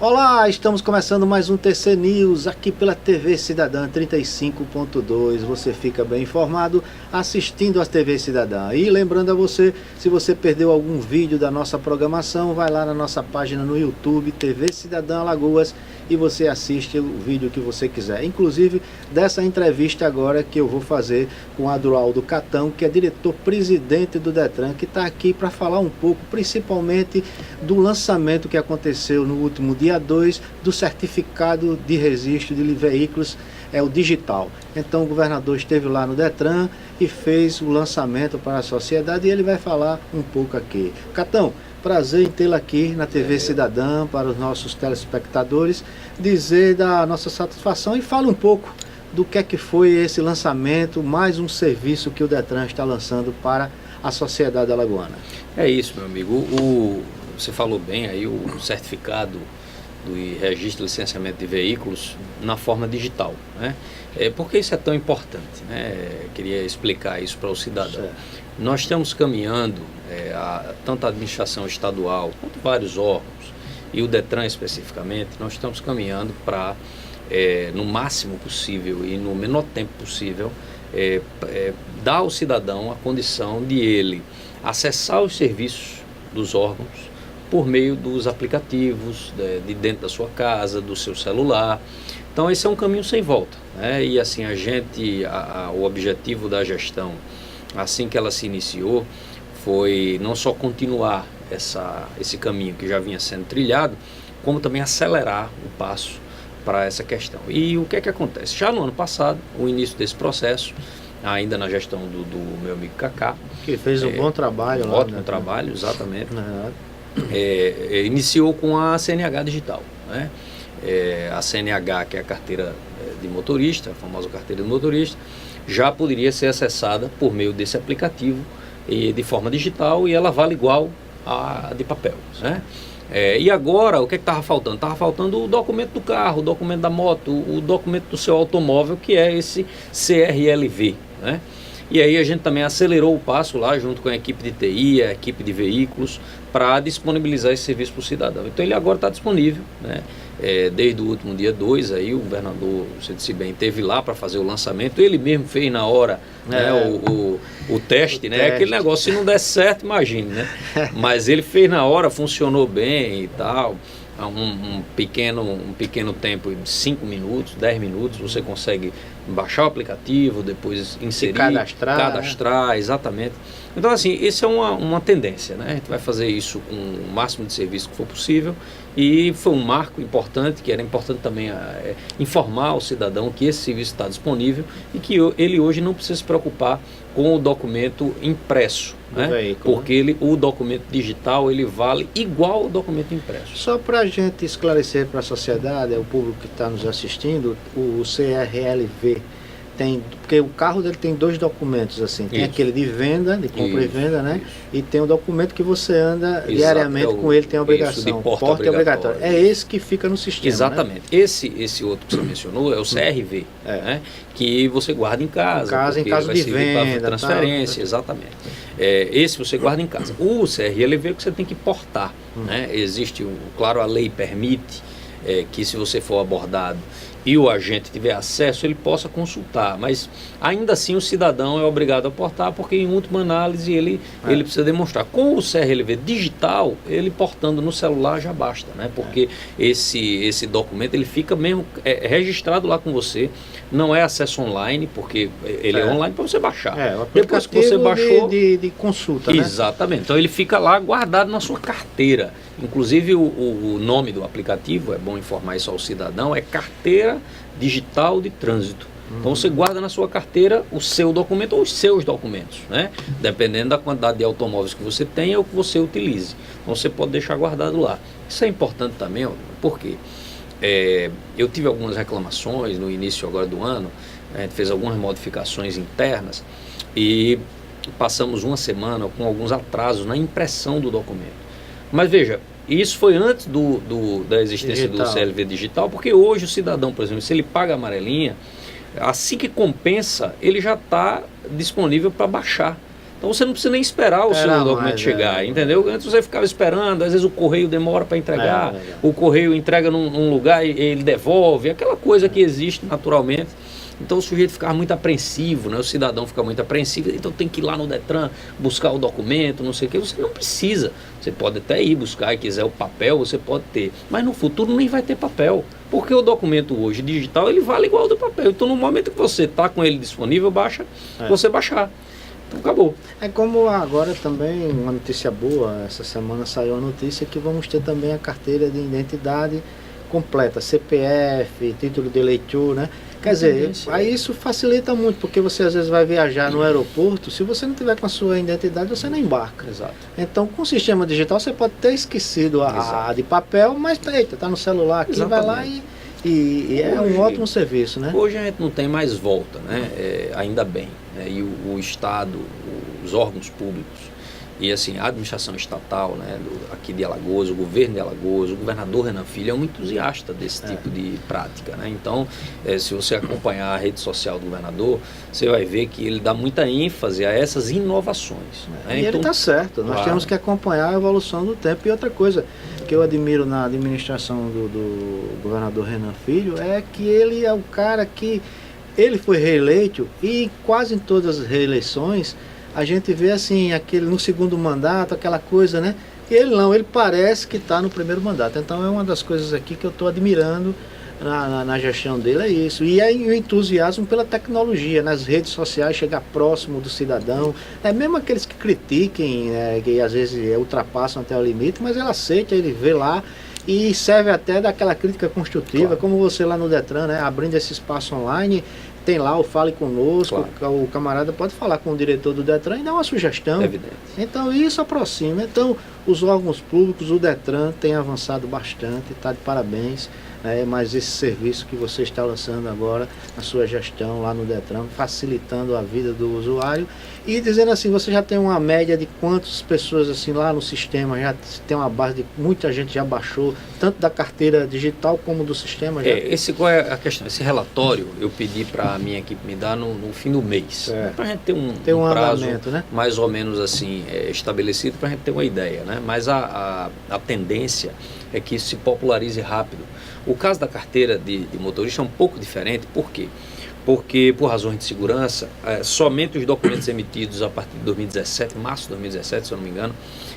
Olá, estamos começando mais um TC News aqui pela TV Cidadã 35.2. Você fica bem informado assistindo a TV Cidadã. E lembrando a você, se você perdeu algum vídeo da nossa programação, vai lá na nossa página no YouTube, TV Cidadã Alagoas, e você assiste o vídeo que você quiser. Inclusive dessa entrevista agora que eu vou fazer com Adroaldo Catão, que é diretor-presidente do Detran, que está aqui para falar um pouco, principalmente do lançamento que aconteceu no último dia 2 do certificado de registro de veículos, é o digital. Então o governador esteve lá no Detran e fez o lançamento para a sociedade e ele vai falar um pouco aqui. Catão, prazer em tê-lo aqui na TV Cidadã, para os nossos telespectadores, dizer da nossa satisfação e fala um pouco do que é que foi esse lançamento, mais um serviço que o Detran está lançando para a sociedade alagoana. É isso, meu amigo. Você falou bem aí, o certificado do registro de licenciamento de veículos na forma digital, né? Por que isso é tão importante, né? Queria explicar isso para o cidadão. Certo. Nós estamos caminhando, tanto a administração estadual quanto vários órgãos, e o Detran especificamente, nós estamos caminhando para, no máximo possível e no menor tempo possível, dar ao cidadão a condição de ele acessar os serviços dos órgãos por meio dos aplicativos, de dentro da sua casa, do seu celular. Então esse é um caminho sem volta, né? E assim, o objetivo da gestão, assim que ela se iniciou, foi não só continuar esse caminho que já vinha sendo trilhado, como também acelerar o passo para essa questão. E o que é que acontece? Já no ano passado, o início desse processo, ainda na gestão do meu amigo Cacá, Que fez um bom trabalho lá. Ótimo trabalho, exatamente. Iniciou com a CNH digital, né? A CNH, que é a carteira de motorista, a famosa carteira de motorista, já poderia ser acessada por meio desse aplicativo de forma digital, e ela vale igual a de papel, né? E agora, o que estava faltando? Estava faltando o documento do carro, o documento da moto, o documento do seu automóvel, que é esse CRLV, né? E aí a gente também acelerou o passo lá, junto com a equipe de TI, a equipe de veículos, para disponibilizar esse serviço para o cidadão. Então ele agora está disponível, né? Desde o último dia 2, aí o governador, você disse bem, esteve lá para fazer o lançamento. Ele mesmo fez na hora, né, o teste, né? Aquele negócio, se não der certo, imagine, né? Mas ele fez na hora, funcionou bem e tal. Um pequeno tempo, 5 minutos, 10 minutos, você consegue baixar o aplicativo, depois inserir, cadastrar, exatamente. Então assim, isso é uma tendência, né? A gente vai fazer isso com o máximo de serviço que for possível, e foi um marco importante, que era importante também informar o cidadão que esse serviço está disponível e que ele hoje não precisa se preocupar com o documento impresso, né? Porque o documento digital ele vale igual ao documento impresso. Só para a gente esclarecer para a sociedade, o público que está nos assistindo, o CRLV porque o carro dele tem 2 documentos assim, tem aquele de venda, de compra e venda, né? E tem o documento que você anda diariamente com ele, tem a obrigação, de porte obrigatório. É esse que fica no sistema. Exatamente. Né? Esse outro que você mencionou é o CRV, né? Que você guarda em casa. Em caso de venda, transferência, exatamente. Esse você guarda em casa. O CRLV é que você tem que portar, né? Existe, claro, a lei permite que, se você for abordado e o agente tiver acesso, ele possa consultar, mas ainda assim o cidadão é obrigado a portar, porque em última análise ele precisa demonstrar. Com o CRLV digital, ele portando no celular já basta, né? Porque esse documento ele fica mesmo registrado lá com você, não é acesso online, porque ele é online para você baixar. Depois que você baixou de consulta, né? Exatamente, então ele fica lá guardado na sua carteira. Inclusive o nome do aplicativo, é bom informar isso ao cidadão, é Carteira Digital de Trânsito. Então você guarda na sua carteira o seu documento ou os seus documentos, né? Dependendo da quantidade de automóveis que você tem ou que você utilize. Então você pode deixar guardado lá. Isso é importante também, porque eu tive algumas reclamações no início agora do ano, a gente fez algumas modificações internas e passamos uma semana com alguns atrasos na impressão do documento. Mas veja, isso foi antes da existência do CRLV digital, porque hoje o cidadão, por exemplo, se ele paga a amarelinha, assim que compensa, ele já está disponível para baixar. Então você não precisa nem esperar o seu documento chegar, entendeu? Antes você ficava esperando, às vezes o correio demora para entregar, o correio entrega num lugar e ele devolve, aquela coisa que existe naturalmente. Então o sujeito ficava muito apreensivo, né? O cidadão fica muito apreensivo, então tem que ir lá no Detran buscar o documento, não sei o que. Você não precisa, você pode até ir buscar e quiser o papel, você pode ter, mas no futuro nem vai ter papel, porque o documento hoje digital ele vale igual ao do papel. Então no momento que você está com ele disponível, baixa, você baixar. Então acabou. É como agora também, uma notícia boa, essa semana saiu a notícia que vamos ter também a carteira de identidade completa, CPF, título de eleitor, né? Quer dizer, aí isso facilita muito, porque você às vezes vai viajar no aeroporto, se você não tiver com a sua identidade, você não embarca. Exato. Então, com o sistema digital, você pode ter esquecido a de papel, mas eita, tá no celular aqui, vai lá e é um ótimo serviço, né? Hoje a gente não tem mais volta, né? Ainda bem. Né? E o Estado, os órgãos públicos, e assim, a administração estatal, né, aqui de Alagoas, o governo de Alagoas, o governador Renan Filho é um entusiasta desse tipo de prática, né? Então, se você acompanhar a rede social do governador, você vai ver que ele dá muita ênfase a essas inovações. Né? E então, ele está certo, nós temos que acompanhar a evolução do tempo. E outra coisa que eu admiro na administração do governador Renan Filho é que ele é o cara que, ele foi reeleito e quase em todas as reeleições, a gente vê assim, no segundo mandato, aquela coisa, né? E ele não, ele parece que está no primeiro mandato. Então é uma das coisas aqui que eu estou admirando na gestão dele, é isso. E é o entusiasmo pela tecnologia, nas redes sociais, chegar próximo do cidadão. Mesmo aqueles que critiquem, que às vezes ultrapassam até o limite, mas ele aceita, ele vê lá. E serve até daquela crítica construtiva, como você lá no Detran, né? Abrindo esse espaço online, tem lá o Fale Conosco, o camarada pode falar com o diretor do Detran e dar uma sugestão. Evidente. Então isso aproxima. Então os órgãos públicos, o Detran tem avançado bastante, está de parabéns. Mas esse serviço que você está lançando agora na sua gestão lá no Detran, facilitando a vida do usuário e dizendo assim, você já tem uma média de quantas pessoas assim lá no sistema, já tem uma base de muita gente já baixou, tanto da carteira digital como do sistema. Qual é a questão? Esse relatório eu pedi para a minha equipe me dar no fim do mês, para a gente ter um prazo andamento, né? Mais ou menos assim estabelecido para a gente ter uma ideia, né? Mas a tendência é que isso se popularize rápido. O caso da carteira de motorista é um pouco diferente, por quê? Porque, por razões de segurança, somente os documentos emitidos a partir de 2017, março de 2017, se eu não me engano,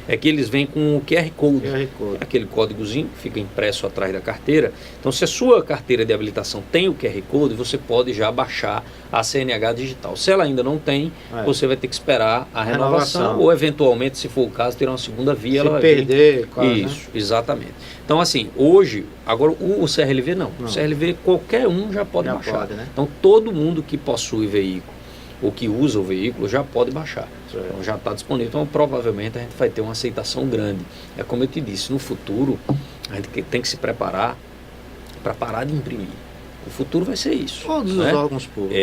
é que eles vêm com o QR Code. Aquele códigozinho que fica impresso atrás da carteira. Então, se a sua carteira de habilitação tem o QR Code, você pode já baixar a CNH digital. Se ela ainda não tem, você vai ter que esperar a renovação ou, eventualmente, se for o caso, ter uma segunda via. Se ela vai perder, isso, exatamente. Então, assim, hoje, agora o CRLV não. O CRLV qualquer um já pode baixar. Né? Então, todo mundo que possui veículo ou que usa o veículo já pode baixar. Então, já está disponível. Então, provavelmente, a gente vai ter uma aceitação grande. É como eu te disse, no futuro, a gente tem que se preparar para parar de imprimir. O futuro vai ser isso. Todos os órgãos públicos.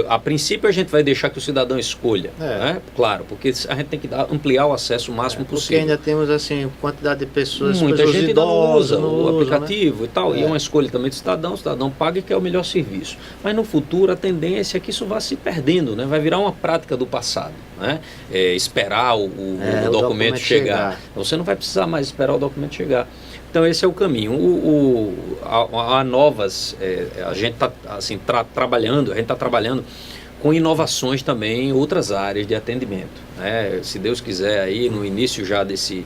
A princípio a gente vai deixar que o cidadão escolha. Né? Claro, porque a gente tem que ampliar o acesso o máximo possível. Porque ainda temos assim, quantidade de pessoas. Muita gente idosas, não usa o aplicativo, né? E tal. E é uma escolha também do cidadão. O cidadão paga e quer o melhor serviço. Mas no futuro a tendência é que isso vá se perdendo, né? Vai virar uma prática do passado. Né? Esperar o documento chegar. Você não vai precisar mais esperar o documento chegar. Então esse é o caminho. Há novas, a gente está assim, trabalhando, com inovações também em outras áreas de atendimento. Né? Se Deus quiser, aí no início já desse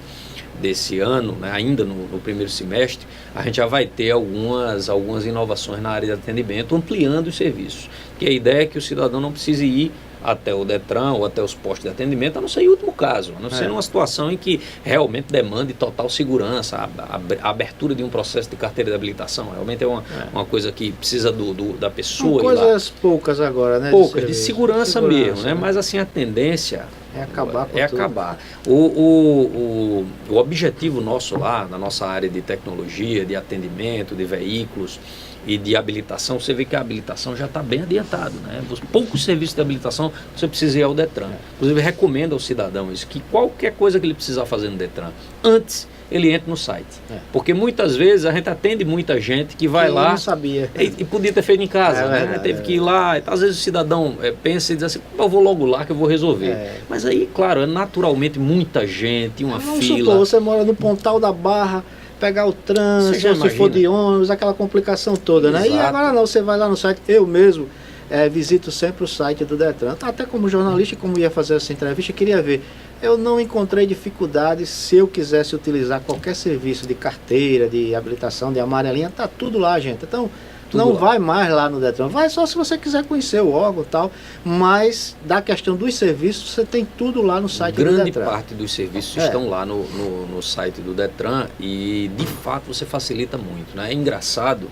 ano, né, ainda no primeiro semestre, a gente já vai ter algumas inovações na área de atendimento, ampliando os serviços. Porque a ideia é que o cidadão não precise ir até o Detran ou até os postos de atendimento, a não ser em último caso, a não ser numa situação em que realmente demande total segurança, a abertura de um processo de carteira de habilitação, realmente é uma coisa que precisa da pessoa. São coisas poucas agora, né? Poucas, de segurança mesmo, né? Mas assim, a tendência é acabar com tudo. Acabar. O objetivo nosso lá, na nossa área de tecnologia, de atendimento, de veículos, e de habilitação, você vê que a habilitação já está bem adiantada, né? Poucos serviços de habilitação você precisa ir ao Detran. Inclusive, recomendo ao cidadão isso, que qualquer coisa que ele precisar fazer no Detran, antes ele entra no site. Porque muitas vezes a gente atende muita gente que vai lá não sabia. E podia ter feito em casa, né? Teve que ir lá. Às vezes o cidadão pensa e diz assim, eu vou logo lá que eu vou resolver. Mas aí, claro, é naturalmente muita gente, uma fila. Supor, você mora no Pontal da Barra, pegar o trânsito, se for de ônibus, aquela complicação toda, né? E agora não, você vai lá no site, eu mesmo visito sempre o site do Detran, até como jornalista, como ia fazer essa entrevista, queria ver. Eu não encontrei dificuldade se eu quisesse utilizar qualquer serviço de carteira, de habilitação, de amarelinha, tá tudo lá, gente. Então, não vai mais lá no Detran, vai só se você quiser conhecer o órgão e tal, mas da questão dos serviços, você tem tudo lá no site do Detran. Grande parte dos serviços estão lá no site do Detran e, de fato, você facilita muito, né? É engraçado,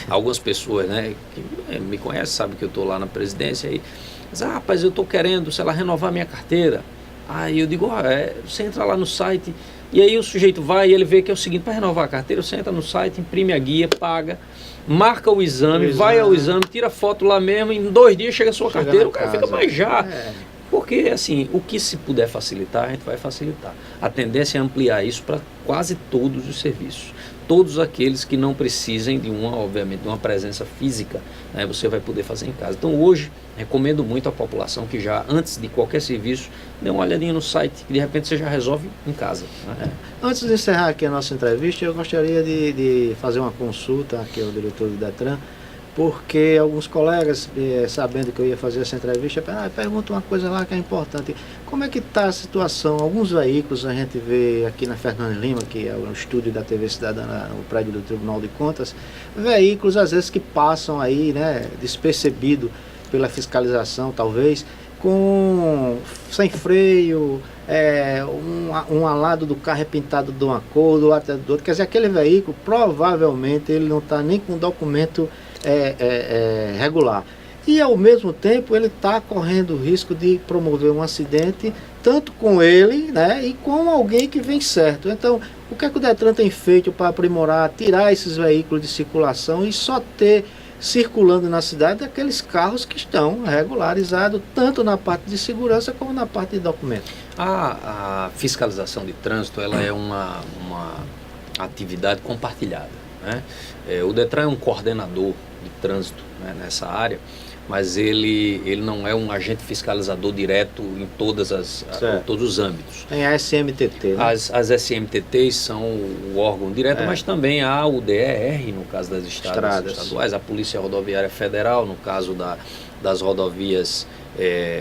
algumas pessoas, né, que me conhecem, sabem que eu estou lá na presidência e dizem, rapaz, eu estou querendo, sei lá, renovar minha carteira. Aí eu digo, você entra lá no site e aí o sujeito vai e ele vê que é o seguinte, para renovar a carteira, você entra no site, imprime a guia, paga, marca o exame, vai ao exame, tira foto lá mesmo, em 2 dias chega a sua carteira, o cara fica mais já. Porque, assim, o que se puder facilitar, a gente vai facilitar. A tendência é ampliar isso para quase todos os serviços. Todos aqueles que não precisem de obviamente, de uma presença física, né, você vai poder fazer em casa. Então, hoje, recomendo muito à população que já, antes de qualquer serviço, dê uma olhadinha no site, que de repente você já resolve em casa. Né? Antes de encerrar aqui a nossa entrevista, eu gostaria de fazer uma consulta aqui ao diretor do Detran, porque alguns colegas, sabendo que eu ia fazer essa entrevista, perguntam uma coisa lá que é importante. Como é que está a situação? Alguns veículos a gente vê aqui na Fernando Lima, que é o estúdio da TV Cidadã, no prédio do Tribunal de Contas, veículos às vezes que passam aí, né, despercebido pela fiscalização, talvez, sem freio, um lado do carro é pintado de uma cor, do outro do outro. Quer dizer, aquele veículo, provavelmente, ele não está nem com documento regular. E, ao mesmo tempo, ele está correndo o risco de promover um acidente, tanto com ele, né, e com alguém que vem certo. Então, o que é que o Detran tem feito para aprimorar, tirar esses veículos de circulação e só ter circulando na cidade aqueles carros que estão regularizados, tanto na parte de segurança como na parte de documento? A fiscalização de trânsito, ela é uma atividade compartilhada, né? O Detran é um coordenador de trânsito, né, nessa área, mas ele não é um agente fiscalizador direto em todos os âmbitos. Tem a SMTT, né? As SMTTs são o órgão direto, mas também há o DER, no caso das estradas estaduais, a Polícia Rodoviária Federal, no caso das rodovias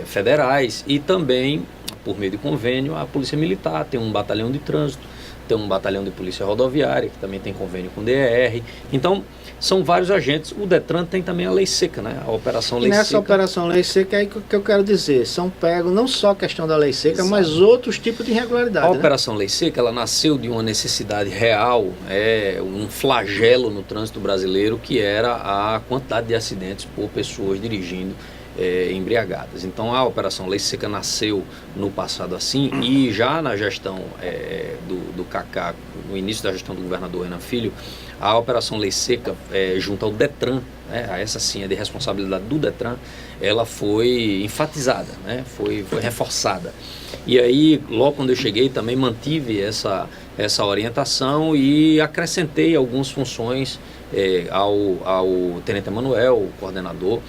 federais, e também, por meio de convênio, a Polícia Militar tem um batalhão de trânsito, tem um batalhão de polícia rodoviária, que também tem convênio com o DER. Então, são vários agentes. O Detran tem também a Lei Seca, né? A Operação Lei Seca. E nessa Operação Lei Seca é aí que eu quero dizer, são pegos não só a questão da Lei Seca, mas outros tipos de irregularidade. A Operação Lei Seca, ela nasceu de uma necessidade real, um flagelo no trânsito brasileiro, que era a quantidade de acidentes por pessoas dirigindo embriagadas. Então a Operação Lei Seca nasceu no passado assim, e já na gestão do Cacá, no início da gestão do governador Renan Filho, a Operação Lei Seca, junto ao Detran, essa sim é de responsabilidade do Detran, ela foi enfatizada, né? foi reforçada. E aí, logo quando eu cheguei, também mantive essa orientação e acrescentei algumas funções ao Tenente Emanuel, o coordenador,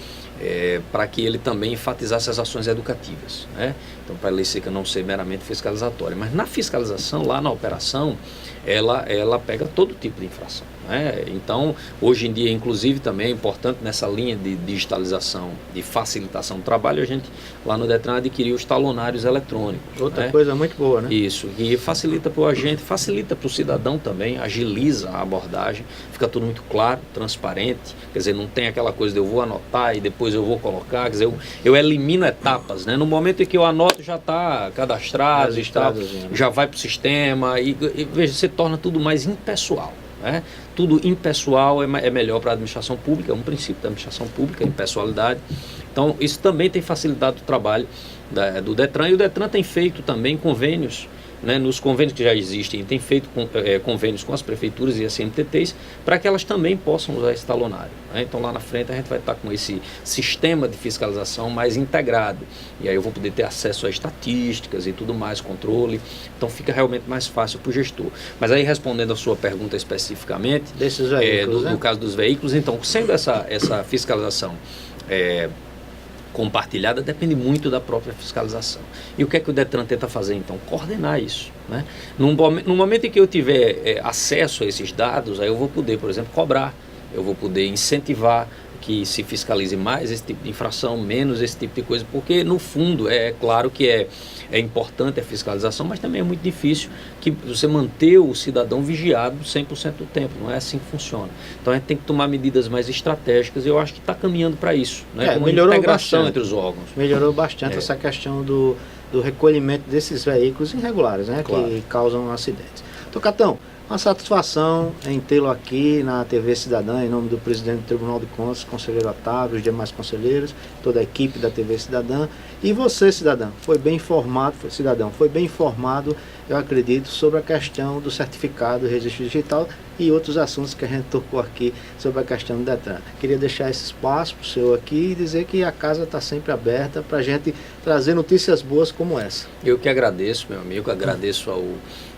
para que ele também enfatizasse as ações educativas, né? Então, para a Lei Seca não ser meramente fiscalizatória. Mas na fiscalização, lá na operação, ela pega todo tipo de infração, né? Então, hoje em dia, inclusive, também é importante nessa linha de digitalização, de facilitação do trabalho, a gente lá no Detran adquiriu os talonários eletrônicos. Outra coisa muito boa, né? Isso, e facilita para o agente, facilita para o cidadão também, agiliza a abordagem, fica tudo muito claro, transparente, quer dizer, não tem aquela coisa de eu vou anotar e depois eu vou colocar, quer dizer, eu elimino etapas, né? No momento em que eu anoto já está cadastrado, já vai para o sistema e veja, você torna tudo mais impessoal, né? Tudo impessoal é melhor para a administração pública, é um princípio da administração pública, a impessoalidade. Então, isso também tem facilitado o trabalho do Detran, e o Detran tem feito também convênios né, nos convênios que já existem, tem feito convênios com as prefeituras e as CMTTs para que elas também possam usar esse talonário, né? Então lá na frente a gente vai estar com esse sistema de fiscalização mais integrado, e aí eu vou poder ter acesso a estatísticas e tudo mais, controle, então fica realmente mais fácil para o gestor. Mas aí respondendo a sua pergunta especificamente, desses veículos, no caso dos veículos, então sendo essa fiscalização compartilhada, depende muito da própria fiscalização. E o que é que o Detran tenta fazer então? Coordenar isso, né? No momento em que eu tiver acesso a esses dados, aí eu vou poder, por exemplo, cobrar, eu vou poder incentivar que se fiscalize mais esse tipo de infração, menos esse tipo de coisa, porque no fundo é claro que é importante a fiscalização, mas também é muito difícil que você manter o cidadão vigiado 100% do tempo, não é assim que funciona. Então a gente tem que tomar medidas mais estratégicas e eu acho que está caminhando para isso, né? Com uma integração entre os órgãos. Melhorou bastante essa questão do recolhimento desses veículos irregulares, né? Claro. Que causam acidentes. Tocatão, uma satisfação em tê-lo aqui na TV Cidadã, em nome do presidente do Tribunal de Contas, conselheiro Otávio, os demais conselheiros, toda a equipe da TV Cidadã. E você, cidadão, foi bem informado, eu acredito, sobre a questão do certificado do registro digital e outros assuntos que a gente tocou aqui sobre a questão do Detran. Queria deixar esse espaço para o senhor aqui e dizer que a casa está sempre aberta para a gente trazer notícias boas como essa. Eu que agradeço, meu amigo, agradeço ao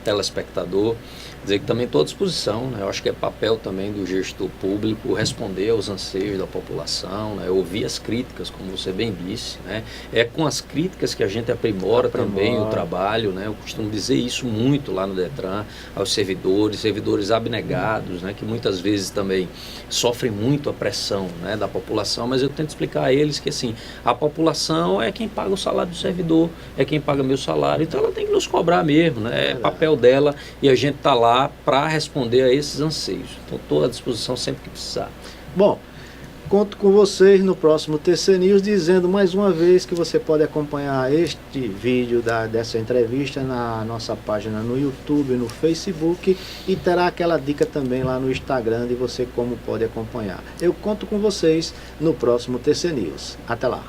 telespectador, dizer que também estou à disposição, né? Eu acho que é papel também do gestor público responder aos anseios da população, né? Ouvir as críticas, como você bem disse, né? É com as críticas que a gente aprimora também o trabalho, né? Eu costumo dizer isso muito lá no Detran, aos servidores abnegados, né? Que muitas vezes também sofrem muito a pressão, né? Da população, mas eu tento explicar a eles que assim, a população é quem paga o salário do servidor, é quem paga meu salário, então ela tem que nos cobrar mesmo, né? É papel dela e a gente está lá para responder a esses anseios. Então estou à disposição sempre que precisar. Bom, conto com vocês no próximo TC News, dizendo mais uma vez que você pode acompanhar este vídeo dessa entrevista na nossa página no YouTube, no Facebook, e terá aquela dica também lá no Instagram de você como pode acompanhar. Eu conto com vocês no próximo TC News. Até lá.